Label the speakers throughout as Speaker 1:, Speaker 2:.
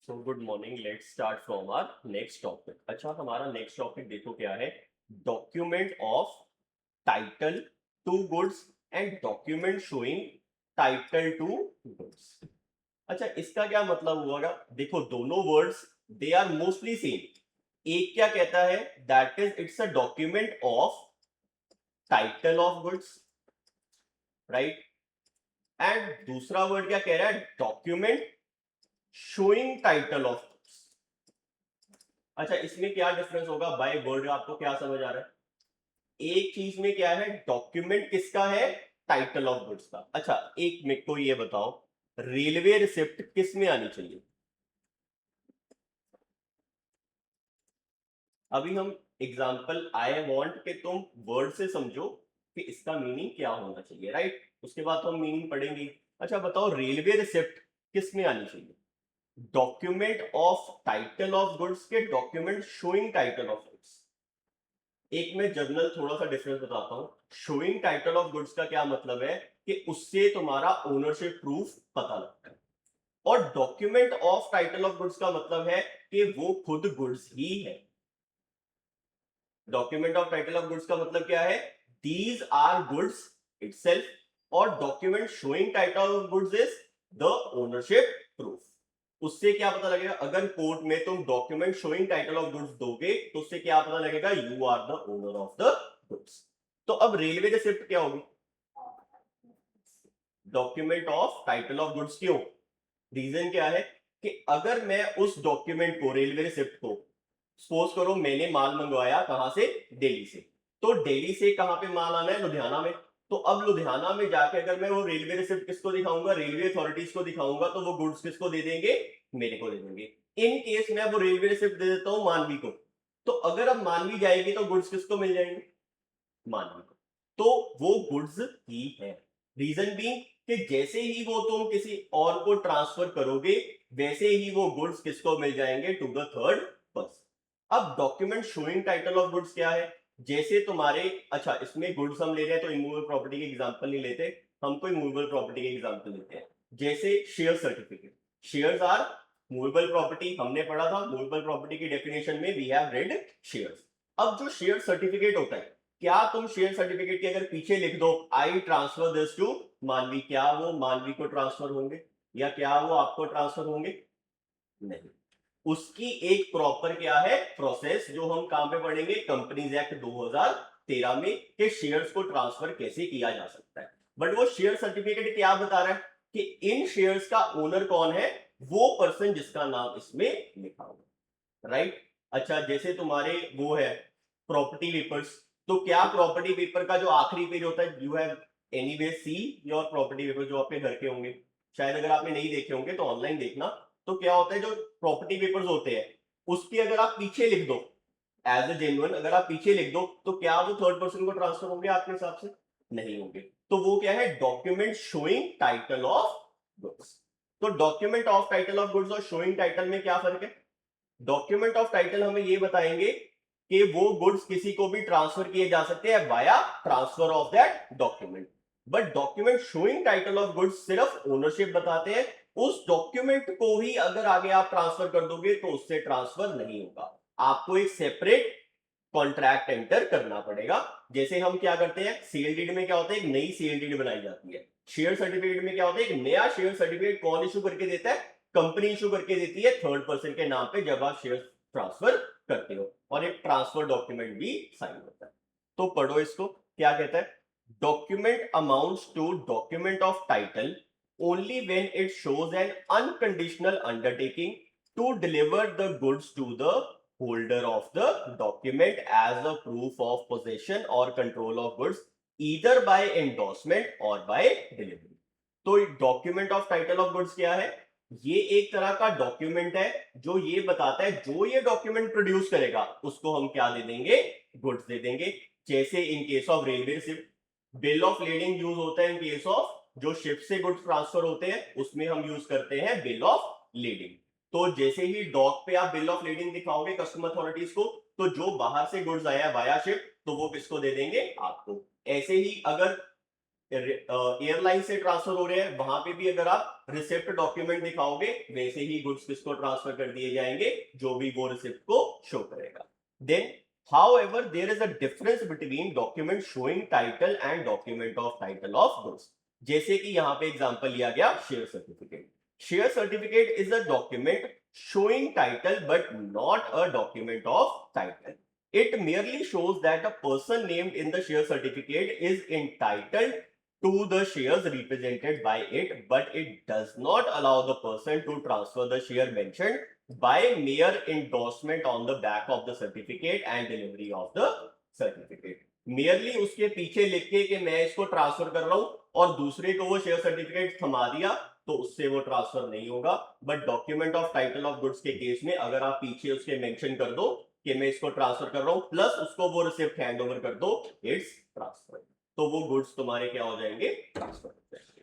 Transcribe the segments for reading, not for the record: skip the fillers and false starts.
Speaker 1: So good morning, let's start from our next topic. अच्छा, हमारा next topic देखो क्या है। Document of title to goods and document showing title to goods. अच्छा, इसका क्या मतलब हुआ? देखो, दोनों words they are mostly same. एक क्या कहता है, that is it's a document of title of goods, right. And दूसरा वर्ड क्या कह रहा है, document showing title of goods. अच्छा, इसमें क्या डिफरेंस होगा बाय वर्ड? आपको क्या समझ आ रहा है? एक चीज में क्या है, डॉक्यूमेंट किसका है, टाइटल ऑफ गुड्स का। अच्छा, एक मेरे को ये बताओ, रेलवे रिसिप्ट किस में आनी चाहिए? अभी हम एग्जांपल आई वांट के तुम वर्ड से समझो कि इसका मीनिंग क्या होना चाहिए, राइट। उसके बाद तो हम मीनिंग पढ़ेंगे। अच्छा बताओ, रेलवे रिसिप्ट किस में आनी चाहिए? Document of title of goods के document showing title of goods. एक में जर्नल थोड़ा सा डिफरेंस बताता हूं। शोइंग टाइटल ऑफ गुड्स का क्या मतलब है कि उससे तुम्हारा ओनरशिप प्रूफ पता लगता है। और document of title of goods का मतलब है कि वो खुद गुड्स ही है। Document of title of goods का मतलब क्या है, दीज आर गुड्स इटसेल्फ। और document showing title of goods is the ownership proof. उससे क्या पता लगेगा, अगर कोर्ट में तुम document showing title of goods दोगे तो उससे क्या पता लगेगा, you are the owner of the goods. तो अब रेलवे रिसिप्ट क्या होगी, document of title of goods. क्यों? रीजन क्या है कि अगर मैं उस डॉक्यूमेंट को, रेलवे रिसिप्ट को, सपोज करो मैंने माल मंगवाया कहां से, दिल्ली से। तो दिल्ली से कहां पे माल आना है, लुधियाना में। तो अब लुधियाना में जाके अगर मैं वो रेलवे रिसिप्ट किसको दिखाऊंगा, रेलवे अथॉरिटीज को दिखाऊंगा, तो वो गुड्स किसको दे देंगे, मेरे को दे देंगे। इन केस मैं वो रेलवे रिसिप्ट दे देता हूं मानवी को। तो अगर अब मानवी जाएगी तो गुड्स किसको मिल जाएंगे, मानवी को। तो वो गुड्स ही है। रीजन भी कि जैसे ही वो तुम किसी और को ट्रांसफर करोगे, वैसे ही वो गुड्स किसको मिल जाएंगे, टू द थर्ड पर्सन। अब document showing title of goods क्या है, जैसे तुम्हारे, अच्छा इसमें गुड्स हम ले रहे हैं तो इमूवेबल प्रॉपर्टी के एग्जांपल नहीं लेते, हम कोई मूवेबल प्रॉपर्टी के एग्जांपल लेते हैं। जैसे share certificate, shares are movable property. हमने पढ़ा था मूवेबल प्रॉपर्टी की डेफिनेशन में, वी हैव रेड शेयर्स। अब जो शेयर सर्टिफिकेट होता है, क्या तुम शेयर सर्टिफिकेट के अगर पीछे लिख दो आई ट्रांसफर दिस टू मानवी, क्या वो मानवी को ट्रांसफर होंगे, या क्या वो आपको ट्रांसफर होंगे? नहीं। उसकी एक प्रॉपर क्या है, प्रोसेस, जो हम काम पे पढ़ेंगे कंपनीज एक्ट 2013 में, कि शेयर्स को ट्रांसफर कैसे किया जा सकता है। बट वो शेयर सर्टिफिकेट क्या बता रहा है कि इन शेयर्स का ओनर कौन है, वो पर्सन जिसका नाम इसमें लिखा होगा, राइट। अच्छा, जैसे तुम्हारे वो है प्रॉपर्टी पेपर्स। तो क्या प्रॉपर्टी पेपर का जो आखिरी पेज होता है, you have anyway see your property paper, जो आपके घर के होंगे, शायद अगर आपने नहीं देखे होंगे तो ऑनलाइन देखना। तो क्या होता है, जो प्रॉपर्टी पेपर्स होते हैं उसके अगर आप पीछे लिख दो एज ए जेन्युइन, अगर आप पीछे लिख दो, तो क्या वो थर्ड पर्सन को ट्रांसफर होंगे आपके हिसाब से? नहीं होंगे। तो वो क्या है, document showing title of goods. तो document of title of goods और शोइंग टाइटल में क्या फर्क है? डॉक्यूमेंट ऑफ टाइटल हमें ये बताएंगे कि वो गुड्स किसी को भी ट्रांसफर किए जा सकते हैं via transfer of that document. But document showing title of goods सिर्फ ओनरशिप बताते हैं। उस डॉक्यूमेंट को ही अगर आगे आप ट्रांसफर कर दोगे तो उससे ट्रांसफर नहीं होगा, आपको एक सेपरेट कॉन्ट्रैक्ट एंटर करना पड़ेगा। जैसे हम क्या करते हैं, सेल डीड में क्या होता है, एक नई सेल डीड बनाई जाती है। शेयर सर्टिफिकेट में क्या होता है, एक नया शेयर सर्टिफिकेट कौन इशू करके देता है, कंपनी इशू करके देती है थर्ड पर्सन के नाम पे, जब आप शेयर ट्रांसफर करते हो, और एक ट्रांसफर डॉक्यूमेंट भी साइन होता है। तो पढ़ो इसको, क्या कहता है, document amounts to document of title only when it shows an unconditional undertaking to deliver the goods to the holder of the document as a proof of possession or control of goods either by endorsement or by delivery। तो document of title of goods क्या है, ये एक तरह का document है जो ये बताता है जो ये डॉक्यूमेंट प्रोड्यूस करेगा उसको हम क्या दे देंगे, गुड्स दे देंगे। जैसे इन case of railway receipt, bill of leading use होता है इन केस ऑफ जो शिप से गुड्स ट्रांसफर होते हैं, उसमें हम यूज करते हैं बिल ऑफ लीडिंग। तो जैसे ही डॉक पे आप बिल ऑफ लीडिंग दिखाओगे कस्टम अथॉरिटीज को, तो जो बाहर से गुड्स आया वाया शिप, तो वो किसको दे देंगे, आपको। ऐसे ही अगर एयरलाइन से ट्रांसफर हो रहे हैं, वहां पे भी अगर आप रिसिप्ट डॉक्यूमेंट दिखाओगे वैसे ही गुड्स किसको ट्रांसफर कर दिए जाएंगे, जो भी वो रिसिप्ट को शो करेगा। Then however there is a difference between document showing title and document of title of goods। जैसे कि यहां पे एग्जांपल लिया गया share certificate. Share certificate is a document showing title but not a document of title। It merely shows that a person named in the share certificate is entitled to the shares represented by it, but it does not allow the person to transfer the share mentioned by mere endorsement on the back of the certificate and delivery of the certificate। merely उसके पीछे लिख के कि मैं इसको transfer कर रहा हूं और दूसरे को वो शेयर सर्टिफिकेट थमा दिया तो उससे वो ट्रांसफर नहीं होगा। But document of title of goods के केस में अगर आप पीछे उसके मेंशन कर दो कि मैं इसको ट्रांसफर कर रहा हूं प्लस उसको वो रिसिप्ट हैंड ओवर कर दो, इट्स ट्रांसफर, तो वो गुड्स तुम्हारे क्या हो जाएंगे, ट्रांसफर हो जाएंगे।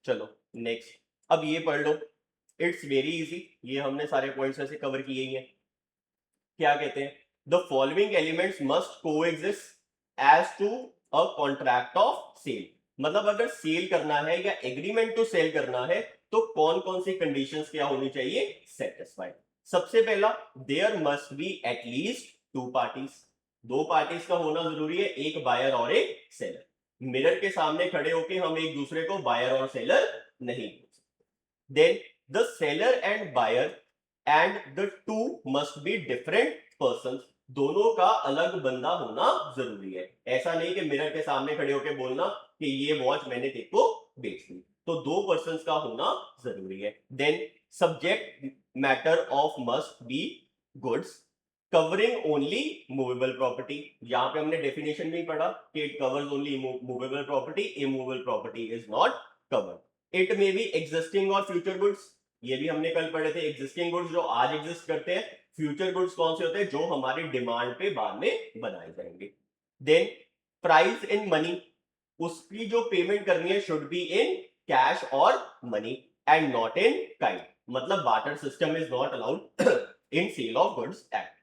Speaker 1: चलो नेक्स्ट, अब ये पढ़ लो, इट्स वेरी इजी, ये हमने सारे पॉइंट्स ऐसे कवर किए ही हैं। क्या कहते हैं, the following elements must coexist as to a contract of sale. मतलब अगर सेल करना है या एग्रीमेंट टू सेल करना है तो कौन कौन सी कंडीशंस क्या होनी चाहिए, सेटिस्फाइड। सबसे पहला, there must be at least two parties, दो पार्टीज का होना जरूरी है, एक बायर और एक सेलर। मिरर के सामने खड़े होके हम एक दूसरे को बायर और सेलर नहीं बोल सकते। Then the seller and buyer and the two must be different persons, दोनों का अलग बंदा होना जरूरी है। ऐसा नहीं कि मिरर के सामने खड़े होकर बोलना कि ये वॉच मैंने तेको बेच दी, तो दो पर्संस का होना जरूरी है। Then subject matter of must be goods covering only movable property. यहां पे हमने डेफिनेशन में पढ़ा कि it covers only movable property, immovable property is not covered. It may be existing और फ्यूचर गुड्स, ये भी हमने कल पढ़े थे। एग्जिस्टिंग गुड्स जो आज एग्जिस्ट करते हैं, फ्यूचर गुड्स कौन से होते हैं, जो हमारी डिमांड पे बाद में बनाए जाएंगे। देन प्राइस इन मनी, उसकी जो पेमेंट करनी है शुड बी इन कैश और money and not in kind. मतलब barter system is not allowed in sale of goods act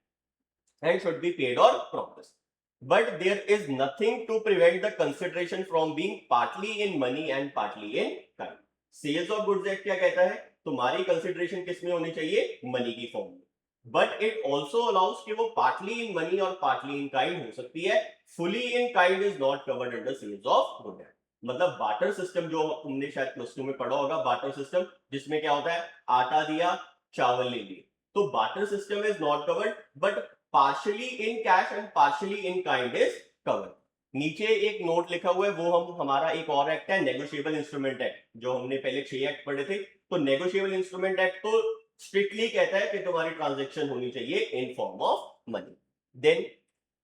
Speaker 1: and should be paid or promised, but there is nothing to prevent the consideration from being partly in money and partly in kind। Sales of goods act क्या कहता है, तुम्हारी consideration किस में होनी चाहिए, money की form में, बट इट ऑल्सो अलाउस कि वो पार्टली इन मनी और पार्टली इन काइंड हो सकती है। Fully in kind is not covered under sales of good act. मतलब बार्टर सिस्टम जो तुमने शायद प्लस 2 में पढ़ा होगा, बार्टर सिस्टम जिसमें क्या होता है, आटा दिया चावल ले लिए, तो barter system is not covered, but partially in cash and partially in kind is covered। नीचे एक नोट लिखा हुआ है, वो हमारा एक और एक्ट है, नेगोशिएबल इंस्ट्रूमेंट एक्ट, जो हमने पहले 6 एक्ट पढ़े थे। तो नेगोशिएबल इंस्ट्रूमेंट एक्ट तो स्ट्रिक्टली कहता है कि तुम्हारी ट्रांजैक्शन होनी चाहिए in form of money. Then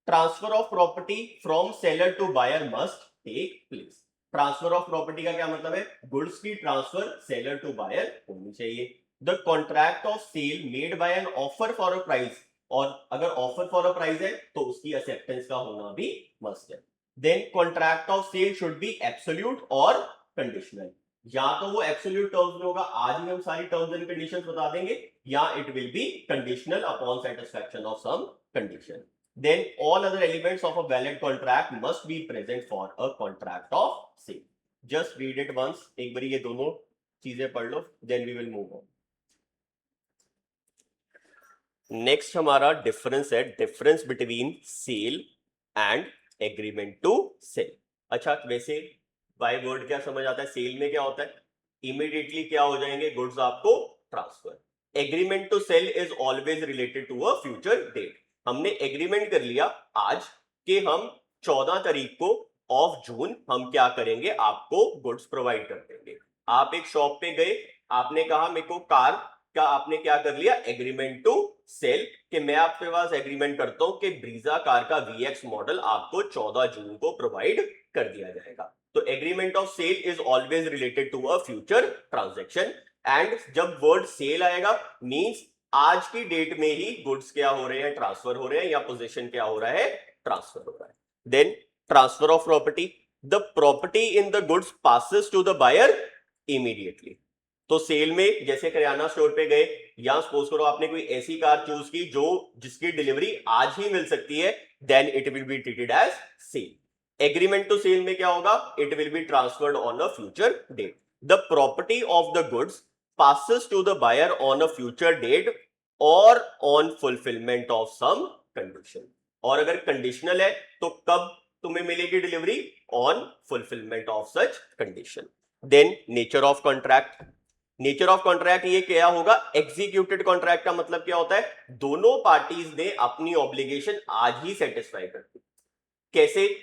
Speaker 1: transfer of property from seller to buyer must take place. Transfer of property का क्या मतलब है, गुड्स की ट्रांसफर सेलर टू बायर होनी चाहिए। The contract of sale made by an offer for a price, और अगर offer for a price है तो उसकी एक्सेप्टेंस का होना भी मस्ट है। Then contract of sale should be absolute और कंडीशनल, या तो वो एब्सोल्यूट टर्म्स में होगा, आज ही हम सारी टर्म्स एंड कंडीशंस बता देंगे, या it will be conditional upon satisfaction of some condition. Then all other elements of a valid contract must be present for a contract of sale. Just read it once, एक बार ये दोनों चीजें पढ़ लो, then we will move on. Next हमारा difference है, difference between sale and agreement to sell. अच्छा, वैसे बाय वर्ड क्या समझ आता है, सेल में क्या होता है, इमीडिएटली क्या हो जाएंगे गुड्स आपको transfer. Agreement to sale is always related to a future date. हमने एग्रीमेंट कर लिया आज कि हम 14 तारीख को ऑफ जून हम क्या करेंगे, आपको गुड्स प्रोवाइड कर देंगे। आप एक शॉप पे गए, आपने कहा मेरे को कार का, आपने क्या कर लिया, एग्रीमेंट टू सेल, कि मैं आपके पास एग्रीमेंट करता हूं कि ब्रीजा कार का VX मॉडल आपको 14 जून को प्रोवाइड कर दिया जाएगा। तो agreement of sale is always related to a future transaction, and जब वर्ड सेल आएगा मींस आज की डेट में ही गुड्स क्या हो रहे हैं, ट्रांसफर हो रहे हैं, या पोजीशन क्या हो रहा है, ट्रांसफर हो रहा है। Then transfer of property, the property in the goods passes to the buyer immediately. तो सेल में जैसे किराना स्टोर पे गए, या सपोज करो आपने कोई ऐसी कार चूज की जो जिसकी डिलीवरी आज ही मिल सकती है, then it will be treated as sale. Agreement to sale में क्या होगा, it will be transferred on a future date. The property of the goods passes to the buyer on a future date or on fulfillment of some condition. और अगर conditional है तो कब तुम्हें मिलेगी delivery, on fulfilment of such condition. Then nature of contract. Nature of contract ये क्या होगा, एग्जीक्यूटेड कॉन्ट्रैक्ट का मतलब क्या होता है, दोनों पार्टीज ने अपनी ऑब्लिगेशन आज ही सेटिस्फाई कर दी. कैसे,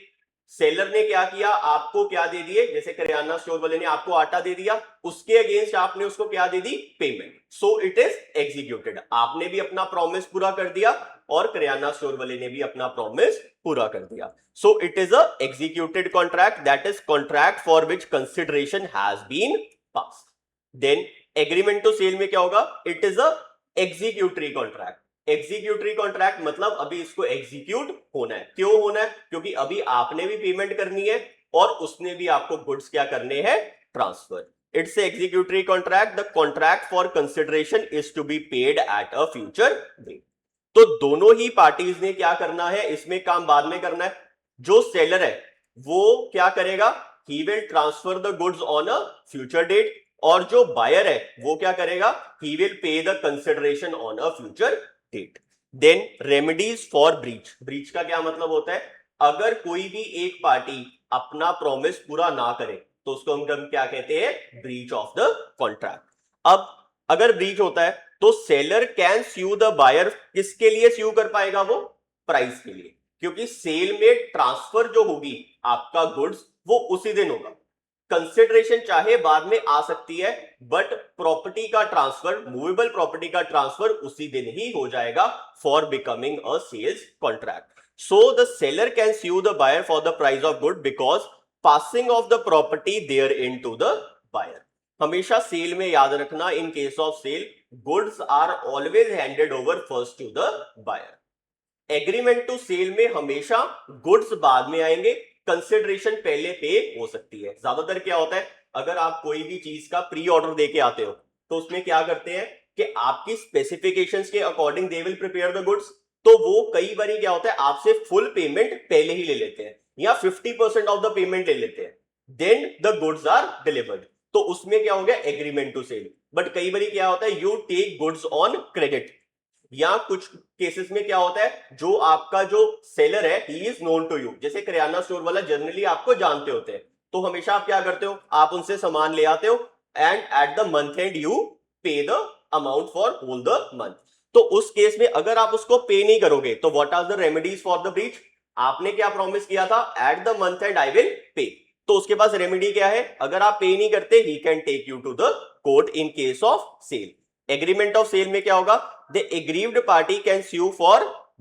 Speaker 1: सेलर ने क्या किया, आपको क्या दे दिए, जैसे करियाना स्टोर वाले ने आपको आटा दे दिया, उसके अगेंस्ट आपने उसको क्या दे दी, payment. So it is executed. आपने भी अपना प्रॉमिस पूरा कर दिया और करियाना स्टोर वाले ने भी अपना प्रॉमिस पूरा कर दिया. So it is a executed contract, that is contract for which consideration has been passed. Then agreement to sale में क्या होगा, it is a executory contract. Executory contract मतलब अभी इसको एग्जीक्यूट होना है. क्यों होना है, क्योंकि अभी आपने भी पेमेंट करनी है और उसने भी आपको गुड्स क्या करने हैं, transfer. It's executory contract. The contract for consideration is to be paid at a future date. तो दोनों ही पार्टीज ने क्या करना है, इसमें काम बाद में करना है. जो सेलर है वो क्या करेगा, he will transfer the goods on a future date, और जो बायर है वो क्या करेगा, he will pay the consideration on a future date. Then remedies for breach. Breach का क्या मतलब होता है, अगर कोई भी एक पार्टी अपना प्रॉमिस पूरा ना करे तो उसको हम क्या कहते हैं, ब्रीच ऑफ द कॉन्ट्रैक्ट. अब अगर ब्रीच होता है तो seller can sue the buyer. किसके लिए स्यू कर पाएगा वो, प्राइस के लिए, क्योंकि सेल में ट्रांसफर जो होगी आपका गुड्स वो उसी दिन होगा. कंसिडरेशन चाहे बाद में आ सकती है, बट प्रॉपर्टी का ट्रांसफर, मूवेबल प्रॉपर्टी का ट्रांसफर उसी दिन ही हो जाएगा for becoming a sales contract. So the seller can sue the buyer for the price of good because passing of the property there in to the buyer. हमेशा sale में याद रखना, in case of sale goods are always handed over first to the buyer. Agreement to sale में हमेशा goods बाद में आएंगे, consideration पहले पे हो सकती है. ज्यादातर क्या होता है, अगर आप कोई भी चीज का प्री ऑर्डर देके आते हो तो उसमें क्या करते हैं कि आपकी स्पेसिफिकेशंस के according they will prepare the goods. तो वो कई बार क्या होता है, आपसे फुल पेमेंट पहले ही ले लेते हैं या 50% ऑफ द पेमेंट ले लेते हैं, then the goods are delivered. तो उसमें क्या हो गया, एग्रीमेंट टू सेल. बट कई बार क्या होता है, you take goods on credit, या कुछ केसेस में क्या होता है, जो आपका जो सेलर है he is known to you. जैसे करियाना स्टोर वाला जनरली आपको जानते होते हैं, तो हमेशा आप क्या करते हो, आप उनसे सामान ले आते हो and at the month end you pay the amount for whole the month. तो उस केस में अगर आप उसको पे नहीं करोगे तो what are the remedies for the breach. आपने क्या प्रॉमिस किया था, at the month end I will pay. तो उसके पास रेमेडी क्या है, अगर आप पे नहीं करते he can take you to the court in case of sale. Agreement of sale में क्या होगा, the aggrieved party can sue for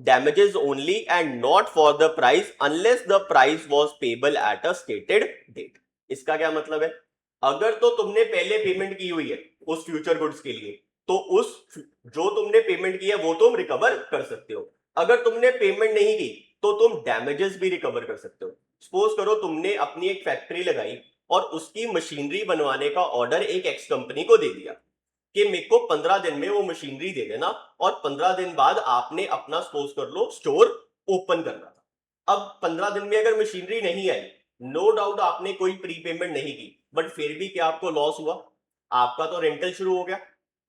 Speaker 1: damages only and not for the price unless the price was payable at a stated date. इसका क्या मतलब है, अगर तो तुमने पहले पेमेंट की हुई है उस फ्यूचर गुड्स के लिए, तो उस जो तुमने पेमेंट की है वो तुम रिकवर कर सकते हो. अगर तुमने पेमेंट नहीं की तो तुम डैमेजेस भी रिकवर कर सकते हो. सपोज करो तुमने अपनी एक फैक्ट्री लगाई और उसकी मशीनरी बनवाने का ऑर्डर एक एक्स कंपनी को दे दिया कि मेरे को 15 दिन में वो मशीनरी दे देना, और 15 दिन बाद आपने अपना सपोज कर लो स्टोर ओपन करना था. अब 15 दिन में अगर मशीनरी नहीं आई, नो डाउट आपने कोई प्री पेमेंट नहीं की, बट फिर भी क्या आपको लॉस हुआ, आपका तो रेंटल शुरू हो गया,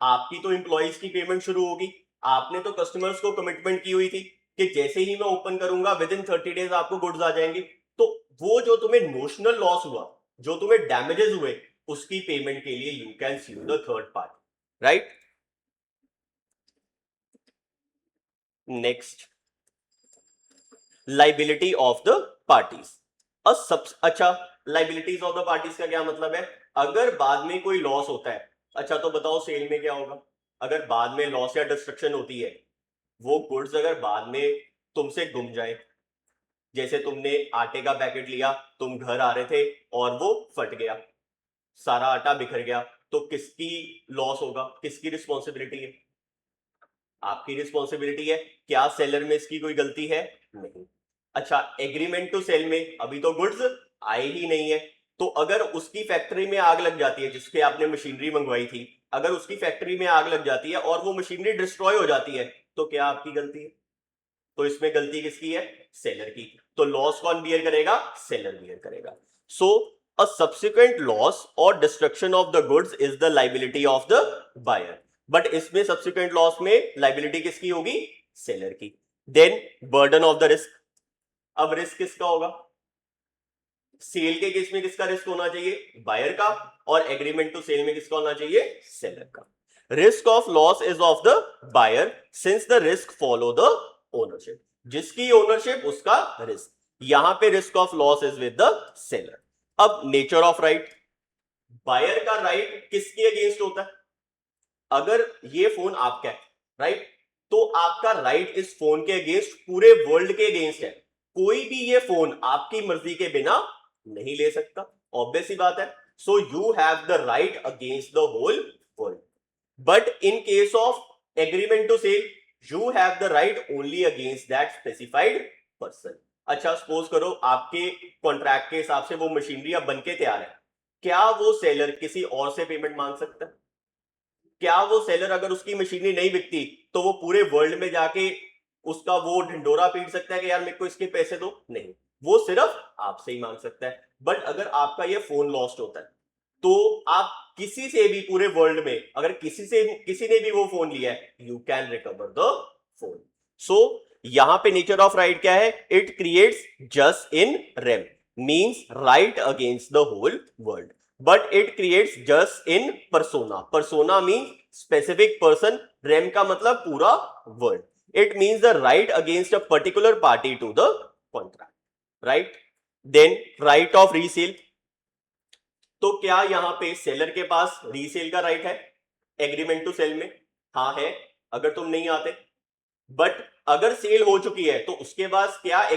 Speaker 1: आपकी तो एम्प्लॉइज की पेमेंट शुरू होगी, आपने तो कस्टमर्स को कमिटमेंट की हुई थी कि जैसे ही मैं ओपन करूंगा विद इन 30 डेज आपको गुड्स आ जाएंगे. तो वो जो तुम्हें नोशनल लॉस हुआ, जो तुम्हें डैमेजेस हुए, उसकी पेमेंट के लिए you can sue the third party. Right, next, liability of the parties. अच्छा, लाइबिलिटीज ऑफ द पार्टीज का क्या मतलब है, अगर बाद में कोई लॉस होता है, अच्छा तो बताओ सेल में क्या होगा, अगर बाद में लॉस या डिस्ट्रक्शन होती है, वो गुड्स अगर बाद में तुमसे गुम जाए, जैसे तुमने आटे का पैकेट लिया, तुम घर आ रहे थे और वो फट गया, सारा आटा बिखर गया, तो किसकी लॉस होगा, किसकी रिस्पॉन्सिबिलिटी है, आपकी रिस्पॉन्सिबिलिटी है. क्या सेलर में इसकी कोई गलती है, नहीं. अच्छा, एग्रीमेंट टू सेल में अभी तो गुड्स आए ही नहीं है, तो अगर उसकी फैक्ट्री में आग लग जाती है जिसके आपने मशीनरी मंगवाई थी, अगर उसकी फैक्ट्री में आग लग जाती है और वो मशीनरी डिस्ट्रॉय हो जाती है, तो क्या आपकी गलती है, तो इसमें गलती किसकी है? सेलर की। तो लॉस कौन बियर करेगा? सेलर बियर करेगा। सो अ सब्सिक्वेंट लॉस और destruction of the goods is the liability of the buyer. But इसमें सब्सिक्वेंट लॉस में लाइबिलिटी किसकी होगी? सेलर की। Then burden of the risk. अब रिस्क किसका होगा? सेल के केस में किसका रिस्क होना चाहिए? बायर का। और एग्रीमेंट टू सेल में किसका होना चाहिए? सेलर का। Risk of loss is of the buyer since the risk follow the ownership. जिसकी ओनरशिप उसका रिस्क। यहां पे risk of loss is with the seller. अब नेचर ऑफ राइट। बायर का राइट किसके अगेंस्ट होता है? अगर ये फोन आपका है, राइट, तो आपका राइट इस फोन के अगेंस्ट पूरे वर्ल्ड के अगेंस्ट है। कोई भी ये फोन आपकी मर्जी के बिना नहीं ले सकता। ऑब्वियस ही बात है। So you have the right against the whole world. But in case of agreement to sell you have the right only against that specified person. अच्छा, सपोज करो आपके कॉन्ट्रैक्ट के हिसाब से वो मशीनरी अब बनके तैयार है। क्या वो सेलर किसी और से पेमेंट मांग सकता है? क्या वो सेलर अगर उसकी मशीनरी नहीं बिकती तो वो पूरे वर्ल्ड में जाके उसका वो ढिंडोरा पीट सकता है कि यार मेरे को इसके पैसे दो? नहीं, वो सिर्फ आपसे ही मांग सकता है। बट अगर आपका ये फोन लॉस्ट होता है तो आप किसी से भी पूरे वर्ल्ड में अगर किसी ने भी वो फोन लिया है, you can recover the phone. So यहां पे नेचर ऑफ राइट क्या है? It creates just in rem, means right against the whole world. But it creates just in persona। persona means specific person, rem का मतलब पूरा world. It means the right against a particular party to the contract, right. Then right of resale. तो क्या यहां पे seller के पास resale का राइट है एग्रीमेंट टू सेल में? हाँ है, अगर तुम नहीं आते। बट अगर सेल हो चुकी है तो उसके पास क्या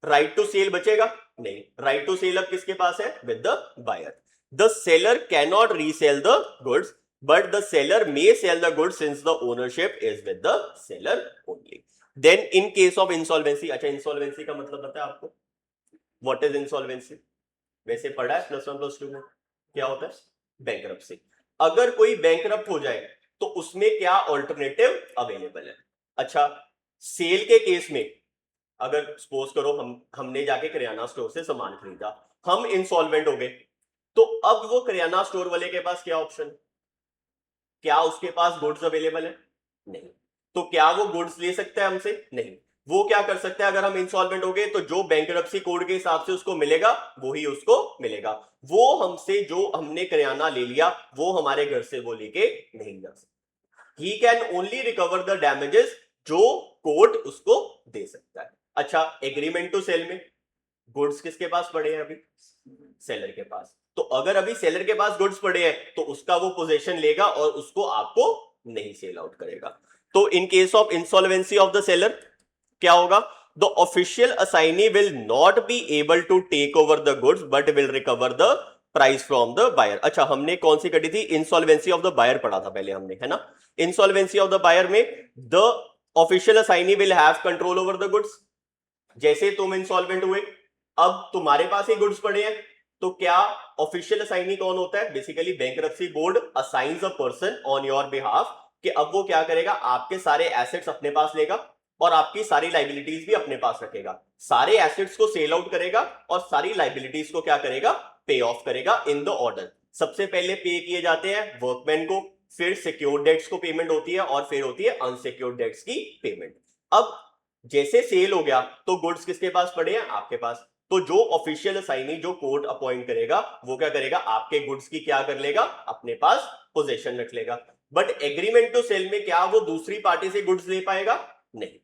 Speaker 1: राइट टू सेल बचेगा? नहीं, राइट टू सेल अब किसके पास है? With the buyer. The seller cannot resell the goods but the seller may sell the goods since the ownership is with the seller only. Then in case of insolvency. अच्छा, insolvency का मतलब पता है आपको? What is insolvency? वैसे पढ़ा है plus one plus two में। क्या होता है? बैंकरप्सी। अगर कोई बैंकरप्ट हो जाए तो उसमें क्या ऑल्टरनेटिव अवेलेबल है? अच्छा, सेल के केस में अगर सपोज करो हमने जाके किराना स्टोर से सामान खरीदा, हम इंसॉल्वेंट हो गए, तो अब वो किराना स्टोर वाले के पास क्या ऑप्शन? क्या उसके पास गुड्स अवेलेबल है? नहीं। तो क्या वो गुड्स ले सकता है हमसे? नहीं। वो क्या कर सकता है? अगर हम इंसॉल्वेंट हो गए तो जो बैंकरप्सी कोड के हिसाब से उसको मिलेगा वो ही उसको मिलेगा। वो हमसे जो हमने किराना ले लिया वो हमारे घर से वो लेके नहीं जा सकता। He can only recover the damages जो कोर्ट उसको दे सकता है। अच्छा, एग्रीमेंट टू सेल में गुड्स किसके पास पड़े हैं अभी? सेलर के पास। तो अगर अभी सेलर के पास गुड्स पड़े हैं तो उसका वो पोजीशन लेगा और उसको आपको नहीं सेल आउट करेगा। तो in case of insolvency of the seller क्या होगा? The official assignee will not be able to take over the goods but will recover the price from the buyer. अच्छा, हमने कौन सी करी थी? इंसॉल्वेंसी ऑफ द बायर पढ़ा था पहले हमने, है ना। इंसॉल्वेंसी ऑफ द बायर में the official assignee will have control over the goods. जैसे तुम इंसॉल्वेंट हुए, अब तुम्हारे पास ही गुड्स पड़े हैं, तो क्या ऑफिशियल असाइनी कौन होता है? Basically bankruptcy board assigns a person on your behalf कि अब वो क्या करेगा? आपके सारे एसेट्स अपने पास लेगा और आपकी सारी लाइबिलिटीज भी अपने पास रखेगा। सारे एसेट्स को सेल आउट करेगा और सारी लाइबिलिटीज को क्या करेगा? पे ऑफ करेगा इन द ऑर्डर। सबसे पहले पे किए जाते हैं वर्कमैन को, फिर सिक्योर्ड डेट्स को पेमेंट होती है और फिर होती है अनसिक्योर्ड डेट्स की पेमेंट। अब जैसे सेल हो गया तो गुड्स किसके पास पड़े हैं? आपके पास। तो जो ऑफिशियल असाइनी जो कोर्ट अपॉइंट करेगा वो क्या करेगा? आपके गुड्स की क्या कर लेगा? अपने पास पोजीशन रख लेगा। बट एग्रीमेंट टू सेल में क्या वो दूसरी पार्टी से गुड्स ले पाएगा? नहीं।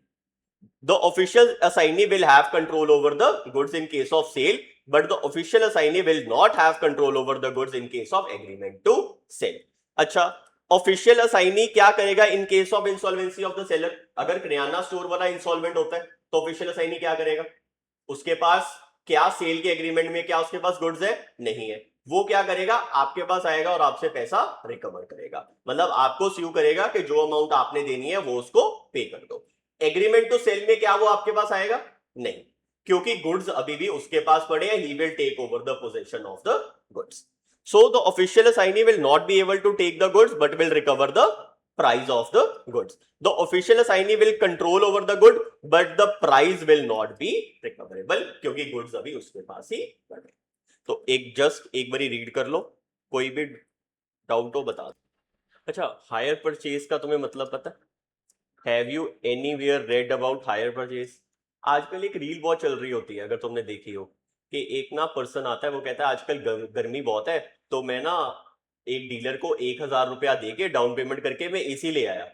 Speaker 1: The official assignee will have control over the goods in case of sale but the official assignee will not have control over the goods in case of agreement to sell. अच्छा, official assignee क्या करेगा in case of insolvency of the seller? अगर kirana store वाला insolvent होता है तो official assignee क्या करेगा? उसके पास क्या सेल के एग्रीमेंट में क्या उसके पास गुड्स है? नहीं है। वो क्या करेगा? आपके पास आएगा और आपसे पैसा रिकवर करेगा। मतलब आपको स्यू करेगा कि जो अमाउंट आपने देनी है वो उसको पे कर दो। एग्रीमेंट टू सेल में क्या वो आपके पास आएगा? नहीं, क्योंकि गुड्स अभी भी उसके पास पड़े हैं। He will take over the position of the goods. So the official assignee will not be able to take the goods but will recover the price of the goods. The official assignee will control over the good but the price will not B recoverable, क्योंकि goods अभी उसके पास ही पड़े। तो एक बारी read कर लो, कोई भी डाउट हो बता दो। अच्छा, हायर परचेज का तुम्हें मतलब पता है? Have you anywhere read about hire purchase? आजकल एक रील बहुत चल रही होती है, अगर तुमने देखी हो, कि एक ना पर्सन आता है, वो कहता है आजकल गर्मी बहुत है, तो मैं ना एक डीलर को 1,000 रुपया दे के डाउन पेमेंट करके मैं एसी ले आया।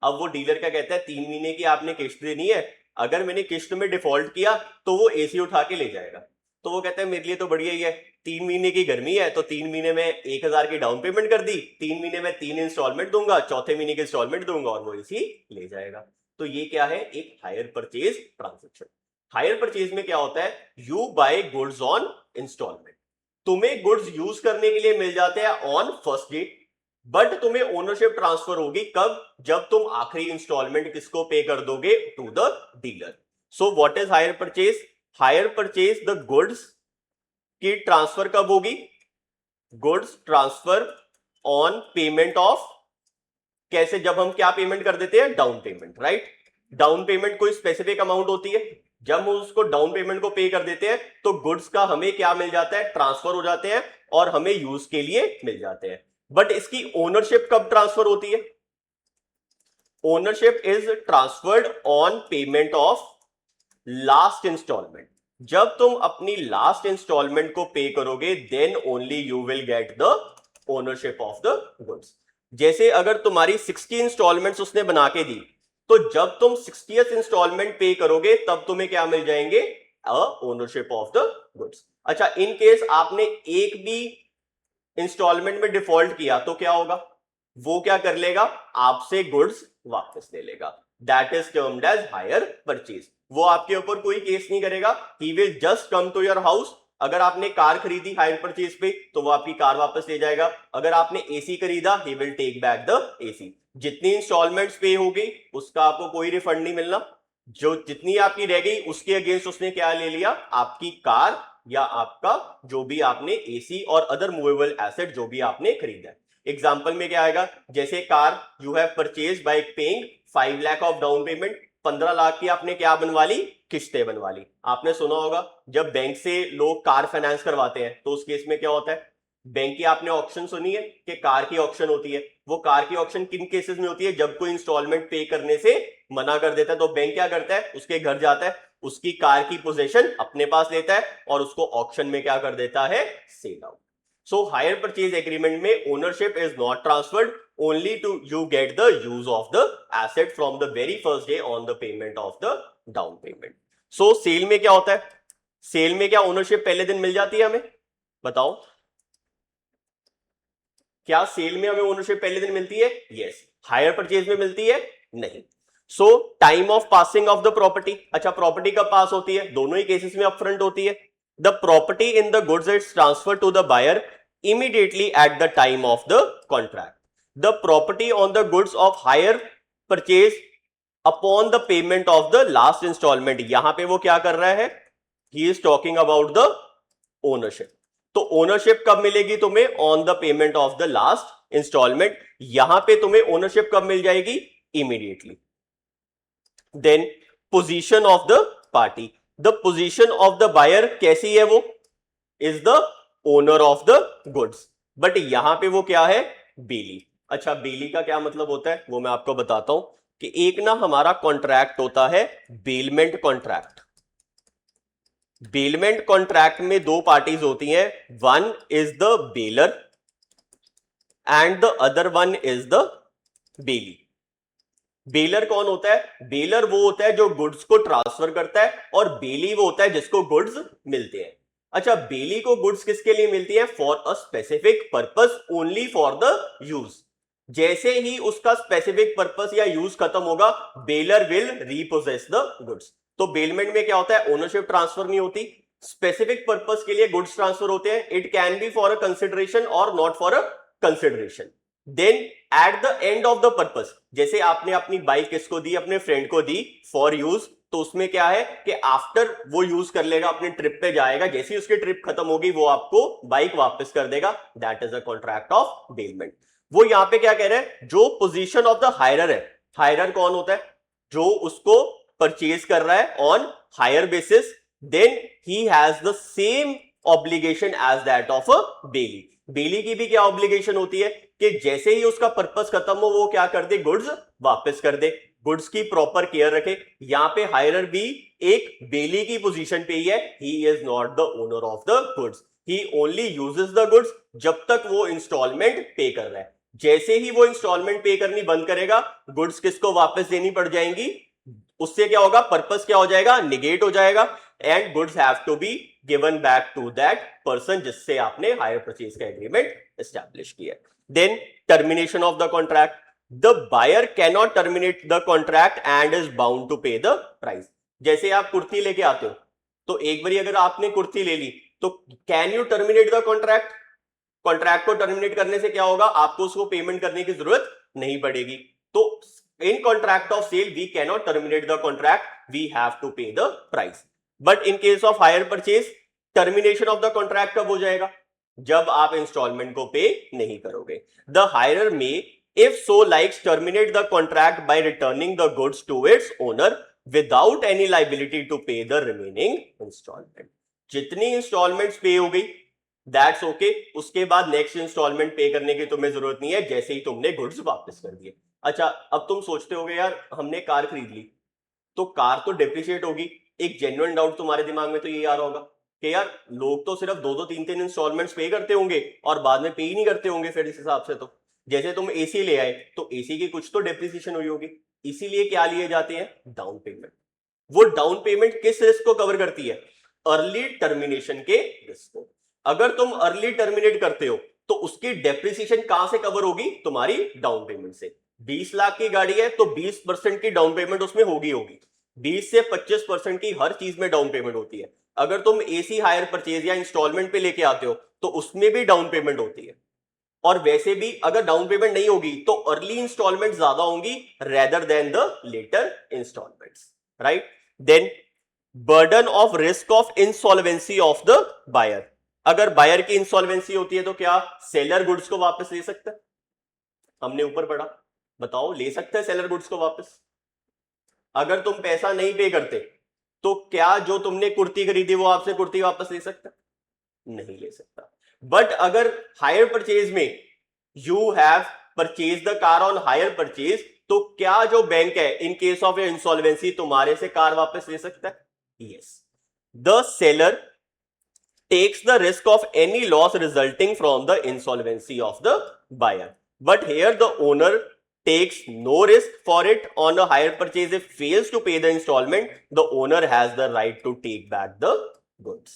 Speaker 1: अब वो डीलर क्या कहता है, 3 महीने की आपने किस्त देनी है, अगर मैंने किस्त में डिफॉल्ट किया तो वो एसी उठा के ले जाएगा। तो वो कहता है मेरे लिए तो बढ़िया ही है, 3 महीने की गर्मी है, तो 3 महीने में 1,000 की डाउन पेमेंट कर दी, 3 महीने में 3 इंस्टॉलमेंट दूंगा, चौथे महीने की इंस्टॉलमेंट दूंगा और वो एसी ले जाएगा। तो ये क्या है, एक hire purchase transaction. Hire purchase में क्या होता है, you buy goods on installment. तुम्हें गुड्स यूज करने के लिए मिल जाते हैं ऑन फर्स्ट डे, बट तुम्हें ओनरशिप ट्रांसफर होगी कब, जब तुम आखिरी इंस्टॉलमेंट किसको पे कर दोगे, to the dealer. So what is hire purchase? Hire purchase the goods की ट्रांसफर कब होगी? Goods transfer on payment of, कैसे, जब हम क्या पेमेंट कर देते हैं, down payment, right? Down payment कोई स्पेसिफिक अमाउंट होती है, जब हम उसको डाउन पेमेंट को पे कर देते हैं तो गुड्स का हमें क्या मिल जाता है, ट्रांसफर हो जाते हैं और हमें यूज के लिए मिल जाते हैं। बट इसकी ओनरशिप कब ट्रांसफर होती है? Ownership is transferred on payment of last installment. जब तुम अपनी लास्ट इंस्टॉलमेंट को पे करोगे, then only you will get the ownership of the goods. जैसे अगर तुम्हारी 60 इंस्टॉलमेंट्स उसने बना के दी, तो जब तुम 60th इंस्टॉलमेंट पे करोगे तब तुम्हें क्या मिल जाएंगे, ओनरशिप ऑफ द गुड्स। अच्छा, इन केस आपने एक भी इंस्टॉलमेंट में डिफॉल्ट किया तो क्या होगा, वो क्या कर लेगा, आपसे गुड्स वापस ले लेगा। That is termed as hire purchase. वो आपके ऊपर कोई केस नहीं करेगा, he will just come to your house. अगर आपने कार खरीदी हायर परचेज पे तो वो आपकी कार वापस ले जाएगा, अगर आपने एसी खरीदा he will take back the AC. जितनी इंस्टॉलमेंट्स पे होगी उसका आपको कोई रिफंड नहीं मिलना, जो जितनी आपकी रह गई उसके अगेंस्ट उसने क्या ले लिया, आपकी कार या आपका जो भी आपने एसी और अदर मूवेबल एसेट जो भी आपने खरीदा है। एग्जांपल में क्या आएगा, जैसे car you have purchase by paying 5 lakh of down payment, 15 lakh की आपने क्या बनवा ली, किस्तें बनवा ली। आपने सुना होगा जब बैंक से लोग कार फाइनेंस करवाते हैं तो उस केस में क्या होता है, बैंक की आपने ऑक्शन सुनी है कि कार की ऑक्शन होती है, वो कार की ऑक्शन किन केसेस में होती है, जब कोई इंस्टॉलमेंट पे करने से मना कर देता है तो बैंक क्या करता है, उसके घर जाता है, उसकी कार की पोजीशन अपने पास लेता है और उसको ऑक्शन में क्या कर देता है, sell out. So hire purchase agreement में ownership is not transferred, only to you get the use of the asset from the very first day on the payment of the down payment. So sale में क्या होता है, cell में क्या ownership पहले दिन मिल जाती है हमें, बताओ, क्या सेल में हमें ओनरशिप पहले दिन मिलती है? यस। हायर परचेज में मिलती है? नहीं। सो time of passing of the property, अच्छा प्रॉपर्टी कब पास होती है, दोनों ही केसेस में अपफ्रंट होती है। The property in the goods is transfer to the buyer immediately at the time of the contract. The property on the goods of hire purchase upon the payment of the last installment, यहां पे वो क्या कर रहा है, he is talking about the ownership। तो ownership कब मिलेगी तुम्हें, on the payment of the last installment. यहां पे तुम्हें ओनरशिप कब मिल जाएगी, immediately. Then position of the party, the position of the buyer कैसी है, वो is the owner of the goods, but यहां पे वो क्या है, बेली। अच्छा, बेली का क्या मतलब होता है वो मैं आपको बताता हूं, कि एक ना हमारा कॉन्ट्रैक्ट होता है बेलमेंट कॉन्ट्रैक्ट। बेलमेंट कॉन्ट्रैक्ट में दो पार्टीज होती हैं, one is the baler and the other one is the Bailey. Baler कौन होता है, बेलर वो होता है जो गुड्स को ट्रांसफर करता है, और बेली वो होता है जिसको गुड्स मिलते हैं। अच्छा, बेली को गुड्स किसके लिए मिलती है, for a specific purpose, only for the use. जैसे ही उसका स्पेसिफिक पर्पस या यूज खत्म होगा, बेलर विल रीपोजेस द गुड्स। तो बेलमेंट में क्या होता है, ओनरशिप ट्रांसफर नहीं होती, स्पेसिफिक पर्पस के लिए गुड्स ट्रांसफर होते हैं। It can be for a consideration और not for a consideration. Then at the end of the purpose, जैसे आपने अपनी बाइक किसको दी, अपने फ्रेंड को दी फॉर यूज, तो उसमें क्या है कि आफ्टर वो यूज कर लेगा, अपने ट्रिप पे जाएगा, जैसे ही उसकी ट्रिप खत्म होगी वो आपको बाइक वापस कर देगा। That is a contract of bailment. वो यहां पे क्या कह रहे हैं, जो पोजीशन ऑफ द हायरर है, हायरर कौन होता है, जो उसको परचेज कर रहा है on hire basis, then he has the same obligation as that of a bailee. Bailee की भी क्या ऑब्लिगेशन होती है कि जैसे ही उसका पर्पस खत्म हो वो क्या कर दे, गुड्स वापस कर दे, गुड्स की प्रॉपर केयर रखे। यहां पे हायरर भी एक बेली की पोजीशन पे ही है, he is not the owner of the goods, he only uses the goods जब तक वो इंस्टॉलमेंट पे कर रहा है। जैसे ही वो इंस्टॉलमेंट पे करनी बंद करेगा, गुड्स किसको वापस देनी पड़ जाएंगी, उससे क्या होगा, पर्पस क्या हो जाएगा, निगेट हो जाएगा, and goods have to be given back to that person जिससे आपने हायर परचेज का एग्रीमेंट एस्टैब्लिश किया। Then termination of the contract, the buyer can not terminate the contract and is bound to pay the price. जैसे आप कुर्ती लेके आते हो, तो एक बार अगर आपने कुर्ती ले ली तो can you terminate the contract, contract को टर्मिनेट करने से क्या होगा, आपको उसको पेमेंट करने की जरूरत नहीं पड़ेगी। तो in contract of sale we can not terminate the contract, we have to pay the price. But in case of hire purchase termination of the contract कब हो जाएगा, जब आप इंस्टॉलमेंट को पे नहीं करोगे। द हायरर में if so likes terminate the contract by returning the goods to its owner without any liability to pay the remaining installment। जितनी इंस्टॉलमेंट्स पे हो गई दैट्स ओके, उसके बाद नेक्स्ट इंस्टॉलमेंट पे करने की तुम्हें जरूरत नहीं है जैसे ही तुमने गुड्स वापस कर दिए। अच्छा, अब तुम सोचते होगे यार हमने कार खरीद ली तो कार तो डेप्रिशिएट होगी, एक जेन्युइन डाउट तुम्हारे दिमाग में तो ये आ रहा होगा कि यार लोग तो सिर्फ दो दो तीन तीन इंस्टॉलमेंट्स पे करते होंगे और बाद में पे ही नहीं करते होंगे, फिर इस हिसाब से तो जैसे तुम एसी ले आए तो एसी की कुछ तो डेप्रिसिएशन हुई होगी, इसीलिए क्या लिए जाते हैं, डाउन पेमेंट। वो डाउन पेमेंट किस रिस्क को कवर करती है, अर्ली टर्मिनेशन के रिस्क को। अगर तुम अर्ली टर्मिनेट करते हो तो उसकी डेप्रिसिएशन कहां से कवर होगी, तुम्हारी डाउन पेमेंट से। 20 लाख की गाड़ी है तो 20% की डाउन पेमेंट उसमें होगी 20 से 25% की हर चीज में डाउन पेमेंट होती है। अगर तुम एसी हायर परचेज या इंस्टॉलमेंट पे लेके आते हो तो उसमें भी डाउन पेमेंट होती है, और वैसे भी अगर डाउन पेमेंट नहीं होगी तो अर्ली इंस्टॉलमेंट ज्यादा होंगी rather than the later installments, right. Then burden of risk of insolvency of the buyer. अगर बायर की इंसॉल्वेंसी होती है तो क्या सेलर गुड्स को वापस ले सकता है, हमने ऊपर पढ़ा, बताओ ले सकता है सेलर गुड्स को वापस। अगर तुम पैसा नहीं पे करते तो क्या जो तुमने कुर्ती खरीदी वो आपसे कुर्ती वापस ले सकता, नहीं ले सकता। बट अगर हायर परचेज में you have purchase the car on hire purchase, तो क्या जो बैंक है इन केस ऑफ इंसॉल्वेंसी तुम्हारे से कार वापस ले सकता है, yes. The seller takes the risk of any loss resulting from the insolvency of the buyer, but here the owner takes no risk for it on a hire purchase. If fails to pay the installment, the owner has the right to take back the goods.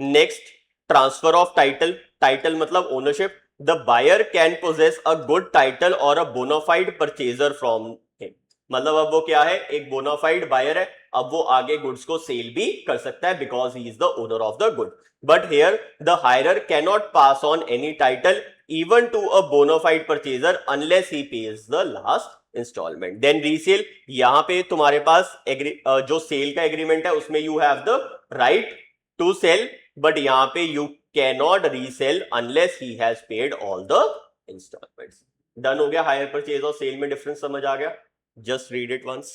Speaker 1: Next, transfer of title. Title मतलब ownership. The buyer can possess a good title or a bona fide purchaser from him. मतलब अब वो क्या है, एक bonafide buyer है, अब वो आगे गुड्स को सेल भी कर सकता है because he is the owner of the good. But here the hirer can not pass on any title even to a bona fide purchaser unless he pays the last instalment. Then resale, यहां पे तुम्हारे पास जो cell का agreement है उसमें you have the right to sell, but यहां पे you can not resell unless he has paid all the installments. Done हो गया, हायर परचेज और सेल में डिफरेंस समझ आ गया, जस्ट रीड इट वंस,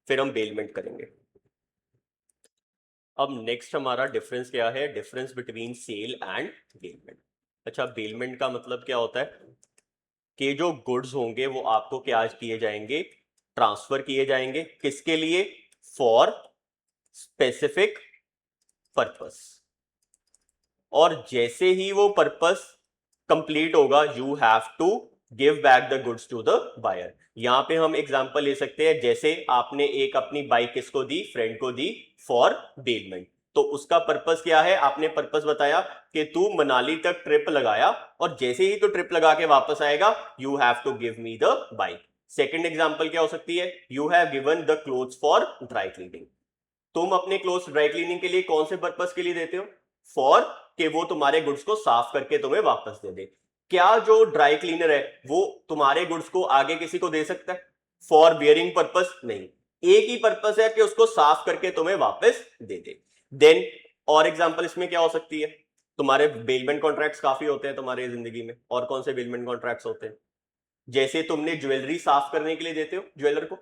Speaker 1: फिर हम बेलमेंट करेंगे। अब नेक्स्ट हमारा डिफरेंस क्या है, difference between sale and bailment. अच्छा, बेलमेंट का मतलब क्या होता है कि जो गुड्स होंगे वो आपको क्या किए जाएंगे, ट्रांसफर किए जाएंगे, किसके लिए, फॉर स्पेसिफिक पर्पस, और जैसे ही वो पर्पस कंप्लीट होगा you have to give back the goods to the buyer. यहां पे हम एग्जांपल ले सकते हैं, जैसे आपने एक अपनी बाइक किसको दी, फ्रेंड को दी फॉर बेलमेंट, तो उसका पर्पस क्या है, आपने पर्पस बताया कि तू मनाली तक ट्रिप लगाया और जैसे ही तो ट्रिप लगा के वापस आएगा you have to give me the bike. Second example क्या हो सकती है, you have given the clothes for dry cleaning. तुम अपने क्लोथ्स ड्राई क्लीनिंग के लिए कौन से पर्पस के लिए देते हो, फॉर कि वो तुम्हारे गुड्स को साफ करके तुम्हें वापस दे दे। क्या जो ड्राई क्लीनर है वो तुम्हारे गुड्स को आगे किसी को दे सकता है, फॉर बियरिंग पर्पस, नहीं, एक ही पर्पस है कि उसको साफ करके तुम्हें वापस दे दे। देन और एग्जांपल इसमें क्या हो सकती है, तुम्हारे बेलमेंट कॉन्ट्रैक्ट्स काफी होते हैं तुम्हारी जिंदगी में, और कौन से बेलमेंट कॉन्ट्रैक्ट्स होते हैं, जैसे तुमने ज्वेलरी साफ करने के लिए देते हो ज्वेलर को,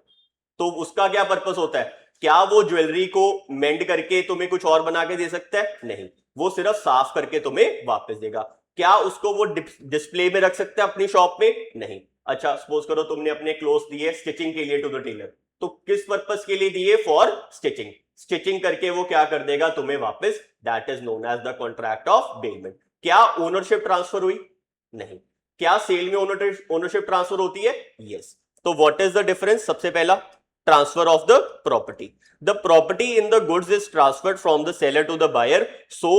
Speaker 1: तो उसका क्या पर्पस होता है? क्या वो ज्वेलरी को मेंड करके तुम्हें कुछ और बना के दे सकता है? नहीं, वो सिर्फ साफ करके तुम्हें वापस देगा। क्या उसको वो डिस्प्ले में रख सकता है अपनी शॉप में? नहीं। अच्छा, सपोज करो तुमने अपने क्लोथ्स दिए स्टिचिंग के लिए टू द टेलर, तो किस पर्पस के लिए दिए? For stitching. स्टिचिंग करके वो क्या कर देगा तुम्हें वापस, that is known as the contract of bailment. क्या ओनरशिप ट्रांसफर हुई? नहीं। क्या सेल में ओनरशिप ट्रांसफर होती है? यस। तो व्हाट इज द डिफरेंस? सबसे पहला, transfer of the property. The property in the goods is transferred from the seller to the buyer, so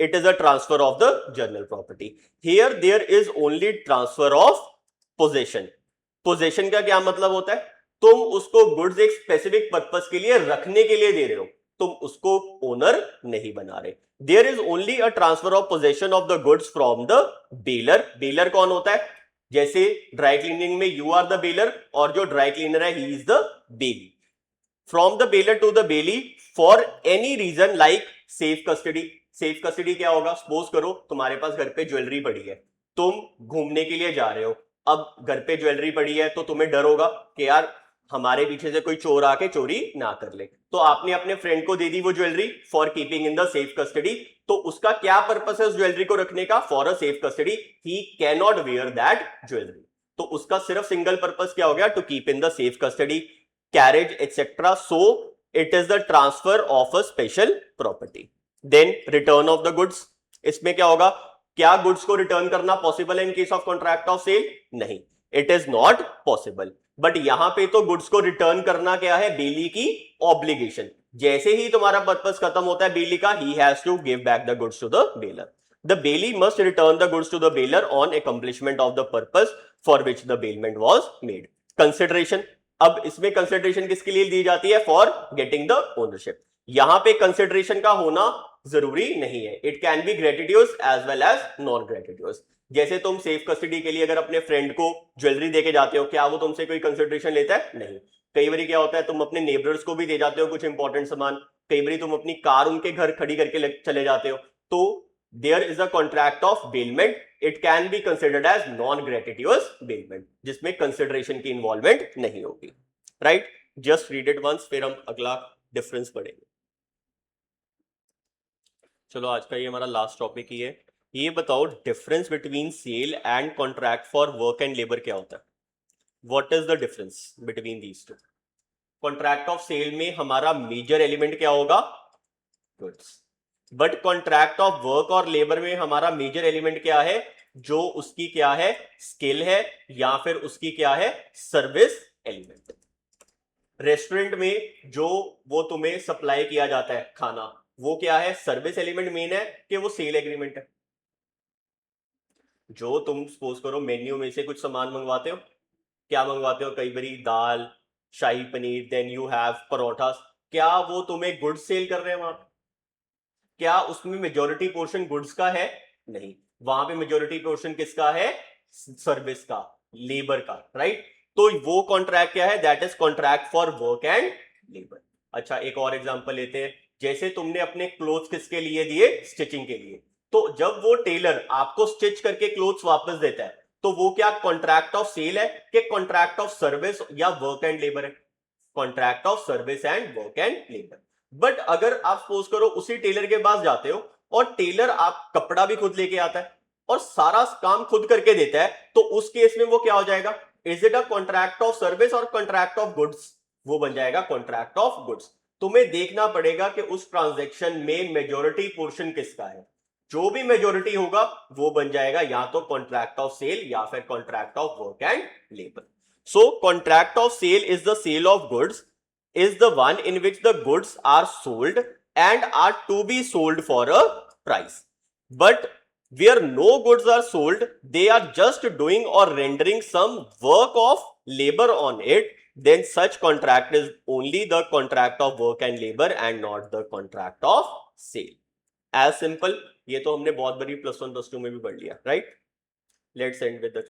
Speaker 1: it is a transfer of the general property. Here there is only transfer of possession. possession का क्या मतलब होता है? तुम उसको goods एक specific purpose के लिए रखने के लिए दे रहे हो, तुम उसको ओनर नहीं बना रहे। There is only a transfer of possession of the goods from the bailor. Bailor कौन होता है? जैसे ड्राई क्लीनिंग में यू आर द बेलर, और जो ड्राई क्लीनर है he is the bailee. From the bailor to the bailee for any reason like safe custody. Safe custody क्या होगा? सपोज करो तुम्हारे पास घर पे ज्वेलरी पड़ी है, तुम घूमने के लिए जा रहे हो, अब घर पे ज्वेलरी पड़ी है तो तुम्हें डर होगा कि यार हमारे पीछे से कोई चोर आके चोरी ना कर ले, तो आपने अपने फ्रेंड को दे दी वो jewellery for keeping in the safe custody. तो उसका क्या पर्पस है उस ज्वेलरी को रखने का? For a safe custody, he can not wear that jewellery. तो उसका सिर्फ सिंगल पर्पस क्या हो गया? To keep in the safe custody, carriage etcetera. So it is the transfer of a special property. Then return of the goods, इसमें क्या होगा? क्या गुड्स को रिटर्न करना पॉसिबल है in case of contract of sale? नहीं, it is not possible. But यहां पे तो गुड्स को रिटर्न करना क्या है? बेली की ऑब्लिगेशन। जैसे ही तुम्हारा पर्पस खत्म होता है बेली का, he has to give back the goods to the bailor. The bailee must return the goods to the bailor on accomplishment of the purpose for which the bailment was made. Consideration, अब इसमें consideration किसके लिए दी जाती है? For getting the ownership. यहां पे consideration का होना जरूरी नहीं है, it can be gratuitous as well as non gratuitous. जैसे तुम सेफ कस्टडी के लिए अगर अपने फ्रेंड को ज्वेलरी देके जाते हो, क्या वो तुमसे कोई कंसिडरेशन लेता है? नहीं। कई बार क्या होता है, तुम अपने नेबर्स को भी दे जाते हो कुछ इंपॉर्टेंट सामान, कई बार तुम अपनी कार उनके घर खड़ी करके चले जाते हो, तो there is a contract of bailment, it can be considered as non gratuitous bailment, जिसमें कंसिडरेशन की इन्वॉल्वमेंट नहीं होगी। Right, just read it once, फिर हम अगला डिफरेंस पढ़ेंगे। चलो आज का ये हमारा लास्ट टॉपिक ही है। ये बताओ difference between sale and contract for work and labour क्या होता है? What is the difference between these two? Contract of sale में हमारा मेजर एलिमेंट क्या होगा? Goods. But contract of work और लेबर में हमारा मेजर एलिमेंट क्या है? जो उसकी क्या है? स्किल है, या फिर उसकी क्या है? Service element. रेस्टोरेंट में जो वो तुम्हें सप्लाई किया जाता है खाना, वो क्या है? सर्विस एलिमेंट मेन है कि वो सेल एग्रीमेंट है? जो तुम सपोज करो मेन्यू में से कुछ सामान मंगवाते हो, क्या मंगवाते हो? कई बारी दाल, shahi paneer, then you have paratha, क्या वो तुम्हें गुड्स सेल कर रहे हैं वहां पे? क्या उसमें मेजोरिटी पोर्शन गुड्स का है? नहीं, वहां पे मेजोरिटी पोर्शन किसका है? सर्विस का, लेबर का। राइट, तो वो कॉन्ट्रैक्ट क्या है? That is contract for work and labour. अच्छा, एक और एग्जांपल लेते हैं। जैसे तुमने अपने क्लोथ्स किसके लिए दिए? स्टिचिंग के लिए। तो जब वो टेलर आपको स्टिच करके क्लोथ्स वापस देता है, तो वो क्या कॉन्ट्रैक्ट ऑफ सेल है कि कॉन्ट्रैक्ट ऑफ सर्विस या वर्क एंड लेबर है? Contract of service and work and labour. But अगर आप सपोज करो उसी टेलर के पास जाते हो और टेलर आप कपड़ा भी खुद लेके आता है और सारा काम खुद करके देता है, तो उस केस में वो क्या हो जाएगा? Is it a contract of service और कॉन्ट्रैक्ट ऑफ गुड्स? वो बन जाएगा कॉन्ट्रैक्ट ऑफ गुड्स। तुम्हें देखना पड़ेगा कि उस ट्रांजैक्शन में मेजोरिटी पोर्शन किसका है। जो भी मेजोरिटी होगा वो बन जाएगा या तो कॉन्ट्रैक्ट ऑफ सेल या फिर contract of work and labour. So contract of sale is the sale of goods, is the one in which the goods are sold and are to be sold for a price. But where no goods are sold, they are just doing or rendering some work of labor on it, then such contract is only the contract of work and labor and not the contract of sale. As simple. ये तो हमने बहुत बड़ी +1 +2 में भी पढ़ लिया, right? Let's end with the